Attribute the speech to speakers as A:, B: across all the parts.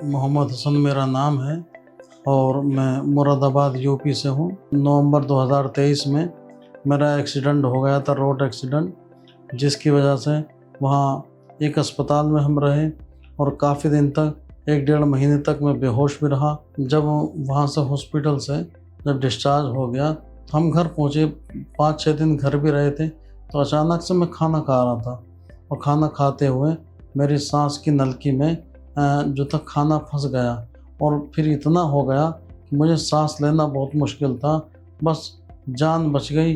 A: मोहम्मद हसन मेरा नाम है और मैं मुरादाबाद यूपी से हूँ। नवंबर 2023 में मेरा एक्सीडेंट हो गया था, रोड एक्सीडेंट, जिसकी वजह से वहाँ एक अस्पताल में हम रहे और काफ़ी दिन तक 1-1.5 महीने तक मैं बेहोश भी रहा। जब वहाँ से हॉस्पिटल से जब डिस्चार्ज हो गया तो हम घर पहुँचे, 5-6 दिन घर भी रहे थे। तो अचानक से मैं खाना खा रहा था और खाना खाते हुए मेरी सांस की नलकी में जो था खाना फंस गया और फिर इतना हो गया कि मुझे सांस लेना बहुत मुश्किल था, बस जान बच गई।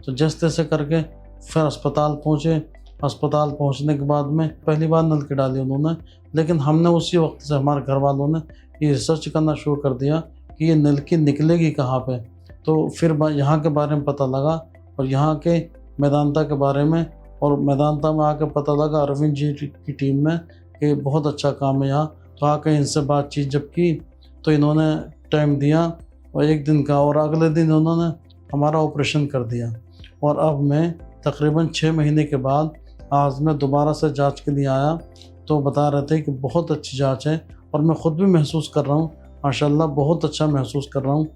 A: तो जैसे तैसे करके फिर अस्पताल पहुँचे। अस्पताल पहुँचने के बाद में पहली बार नलकी डाली उन्होंने, लेकिन हमने उसी वक्त से हमारे घर वालों ने ये रिसर्च करना शुरू कर दिया कि ये नलकी निकलेगी कहाँ पे। तो फिर यहाँ के बारे में पता लगा और यहाँ के मेदांता के बारे में, और मेदांता में आके पता लगा अरविंद जी की टीम में कि बहुत अच्छा काम है यहाँ। तो आके इनसे बातचीत जब की तो इन्होंने टाइम दिया और 1 दिन का, और अगले दिन उन्होंने हमारा ऑपरेशन कर दिया। और अब मैं तकरीबन 6 महीने के बाद आज मैं दोबारा से जांच के लिए आया तो बता रहे थे कि बहुत अच्छी जांच है और मैं ख़ुद भी महसूस कर रहा हूँ, माशाल्लाह बहुत अच्छा महसूस कर रहा हूँ।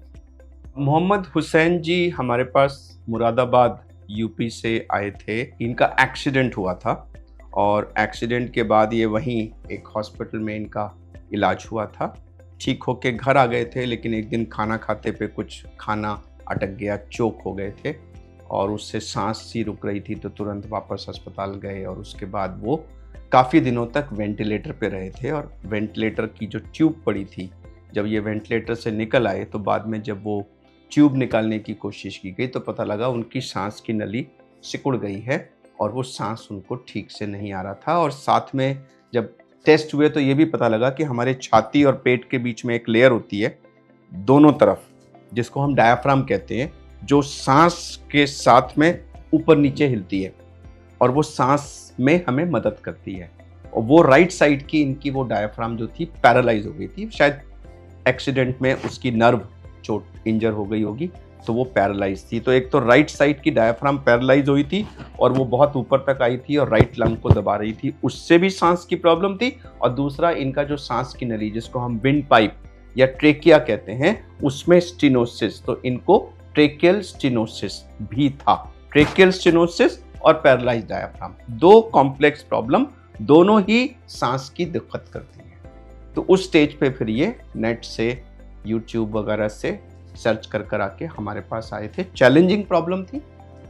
B: मोहम्मद हुसैन जी हमारे पास मुरादाबाद यूपी से आए थे। इनका एक्सीडेंट हुआ था और एक्सीडेंट के बाद ये वहीं एक हॉस्पिटल में इनका इलाज हुआ था। ठीक होके घर आ गए थे, लेकिन एक दिन खाना खाते पे कुछ खाना अटक गया, चोक हो गए थे और उससे सांस सी रुक रही थी, तो तुरंत वापस अस्पताल गए और उसके बाद वो काफ़ी दिनों तक वेंटिलेटर पे रहे थे। और वेंटिलेटर की जो ट्यूब पड़ी थी, जब ये वेंटिलेटर से निकल आए तो बाद में जब वो ट्यूब निकालने की कोशिश की गई तो पता लगा उनकी सांस की नली सिकुड़ गई है और वो सांस उनको ठीक से नहीं आ रहा था। और साथ में जब टेस्ट हुए तो ये भी पता लगा कि हमारे छाती और पेट के बीच में एक लेयर होती है दोनों तरफ, जिसको हम डायाफ्राम कहते हैं, जो सांस के साथ में ऊपर नीचे हिलती है और वो सांस में हमें मदद करती है। और वो राइट साइड की इनकी वो डायाफ्राम जो थी पैरालाइज हो गई थी, शायद एक्सीडेंट में उसकी नर्व चोट इंजर हो गई होगी तो वो पैरालाइज थी। तो एक तो राइट साइड की डायाफ्राम पैरालाइज हुई थी और वो बहुत ऊपर तक आई थी और राइट लंग को दबा रही थी, उससे भी सांस की प्रॉब्लम थी। और दूसरा इनका जो सांस की नली, जिसको हम विंड पाइप या ट्रेकिया कहते हैं, उसमें स्टेनोसिस, तो इनको ट्रेकियल स्टेनोसिस भी था। ट्रेकियल स्टेनोसिस और पैरालाइज डायाफ्राम, 2 कॉम्प्लेक्स प्रॉब्लम, दोनों ही सांस की दिक्कत करती है। तो उस स्टेज पे फिर ये नेट से, यूट्यूब वगैरह से सर्च कर आके हमारे पास आए थे। चैलेंजिंग प्रॉब्लम थी,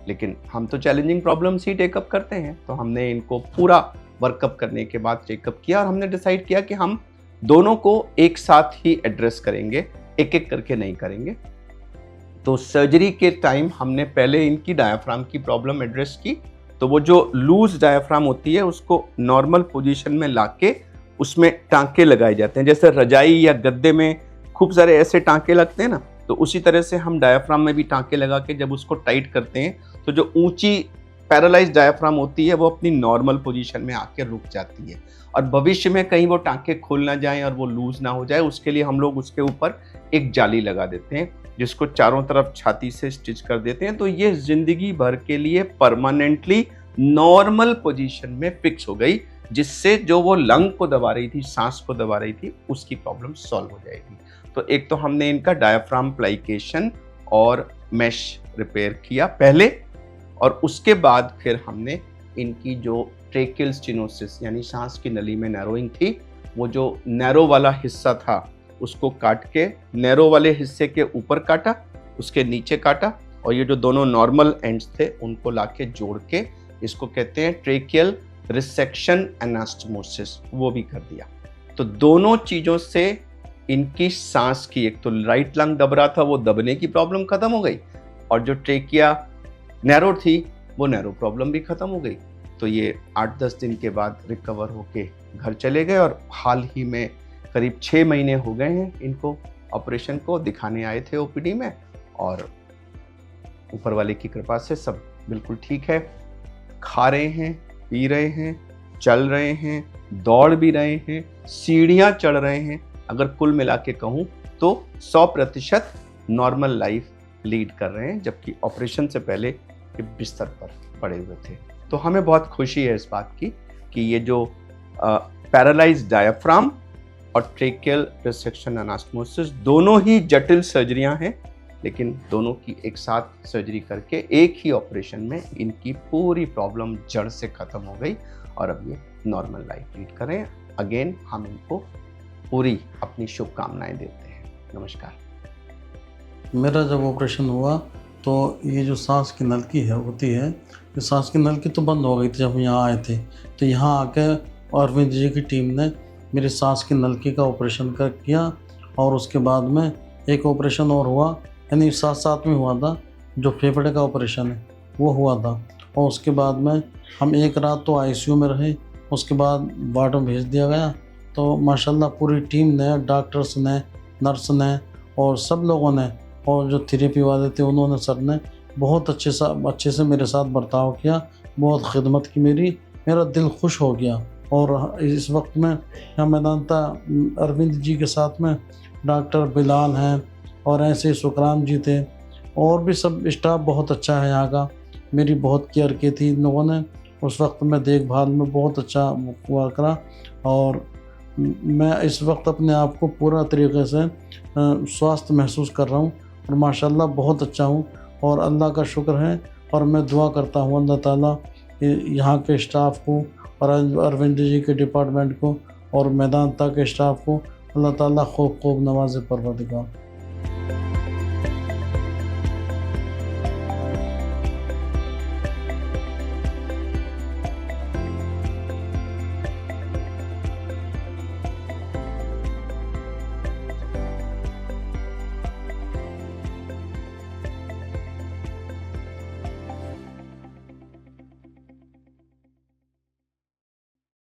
B: लेकिन हम तो चैलेंजिंग प्रॉब्लम्स ही टेकअप करते हैं। तो हमने इनको पूरा वर्कअप करने के बाद चेकअप किया और हमने डिसाइड किया कि हम दोनों को एक साथ ही एड्रेस करेंगे, एक एक करके नहीं करेंगे। तो सर्जरी के टाइम हमने पहले इनकी डायाफ्राम की प्रॉब्लम एड्रेस की। तो वो जो लूज डायाफ्राम होती है उसको नॉर्मल पोजीशन में लाके उसमें टांके लगाए जाते हैं, जैसे रजाई या गद्दे में खूब सारे ऐसे टांके लगते हैं ना, तो उसी तरह से हम डायाफ्राम में भी टांके लगा के जब उसको टाइट करते हैं तो जो ऊंची पैरालाइज डायाफ्राम होती है वो अपनी नॉर्मल पोजीशन में आके रुक जाती है। और भविष्य में कहीं वो टांके खुल ना जाएं और वो लूज ना हो जाए, उसके लिए हम लोग उसके ऊपर एक जाली लगा देते हैं, जिसको चारों तरफ छाती से स्टिच कर देते हैं। तो ये जिंदगी भर के लिए परमानेंटली नॉर्मल पोजीशन में फिक्स हो गई, जिससे जो वो लंग को दबा रही थी, सांस को दबा रही थी, उसकी प्रॉब्लम सॉल्व हो जाएगी। तो एक तो हमने इनका डायाफ्राम प्लाइकेशन और मेश रिपेयर किया पहले, और उसके बाद फिर हमने इनकी जो ट्रेकियल स्टेनोसिस यानी सांस की नली में नैरोइंग थी, वो जो नैरो वाला हिस्सा था उसको काट के नैरो वाले हिस्से के ऊपर काटा, उसके नीचे काटा, और ये जो दोनों नॉर्मल एंड्स थे उनको लाके जोड़ के इसको कहते हैं ट्रेकियल रिसेक्शन एनास्टमोसिस, वो भी कर दिया। तो दोनों चीज़ों से इनकी सांस की, एक तो राइट लंग दब रहा था, वो दबने की प्रॉब्लम खत्म हो गई, और जो ट्रेकिया नैरो थी वो नैरो प्रॉब्लम भी खत्म हो गई। तो ये 8-10 दिन के बाद रिकवर होके घर चले गए और हाल ही में करीब 6 महीने हो गए हैं इनको ऑपरेशन को। दिखाने आए थे ओपीडी में और ऊपर वाले की कृपा से सब बिल्कुल ठीक है। खा रहे हैं, पी रहे हैं, चल रहे हैं, दौड़ भी रहे हैं, सीढ़ियाँ चढ़ रहे हैं। अगर कुल मिला के कहूँ तो 100% नॉर्मल लाइफ लीड कर रहे हैं, जबकि ऑपरेशन से पहले ये बिस्तर पर पड़े हुए थे। तो हमें बहुत खुशी है इस बात की कि ये जो पैरालाइज्ड डायाफ्राम और ट्रेकियल रिसेक्शन एनास्टोमोसिस, दोनों ही जटिल सर्जरियां हैं, लेकिन दोनों की एक साथ सर्जरी करके एक ही ऑपरेशन में इनकी पूरी प्रॉब्लम जड़ से ख़त्म हो गई और अब ये नॉर्मल लाइफ लीड कर रहे हैं। अगेन हम इनको पूरी अपनी शुभकामनाएं देते हैं। नमस्कार।
A: मेरा जब ऑपरेशन हुआ तो ये जो सांस की नलकी है होती है, ये सांस की नलकी तो बंद हो गई थी जब यहाँ आए थे। तो यहाँ आके अरविंद जी की टीम ने मेरी सांस की नलकी का ऑपरेशन किया और उसके बाद में एक ऑपरेशन और हुआ, यानी साथ साथ में हुआ था। जो फेफड़े का ऑपरेशन है वो हुआ था और उसके बाद में हम एक रात तो आईसीयू में रहे, उसके बाद वार्ड में भेज दिया गया। तो माशाल्लाह पूरी टीम ने, डॉक्टर्स ने, नर्स ने और सब लोगों ने, और जो थेरेपी वाले थे उन्होंने, सर ने बहुत अच्छे से मेरे साथ बर्ताव किया, बहुत खिदमत की मेरा दिल खुश हो गया। और इस वक्त में यहाँ मैदानता अरविंद जी के साथ में डॉक्टर बिलाल हैं और ऐसे सुकराम जी थे और भी सब स्टाफ बहुत अच्छा है यहाँ का। मेरी बहुत केयर की थी इन लोगों ने, उस वक्त में देखभाल में बहुत अच्छा हुआ करा। और मैं इस वक्त अपने आप को पूरा तरीके से स्वस्थ महसूस कर रहा हूँ और माशाल्लाह बहुत अच्छा हूँ और अल्लाह का शुक्र है। और मैं दुआ करता हूँ अल्लाह ताला यहाँ के स्टाफ को और अरविंद जी के डिपार्टमेंट को और मैदानता के स्टाफ को अल्लाह ताला खूब खूब नवाज़े परवरदिगार।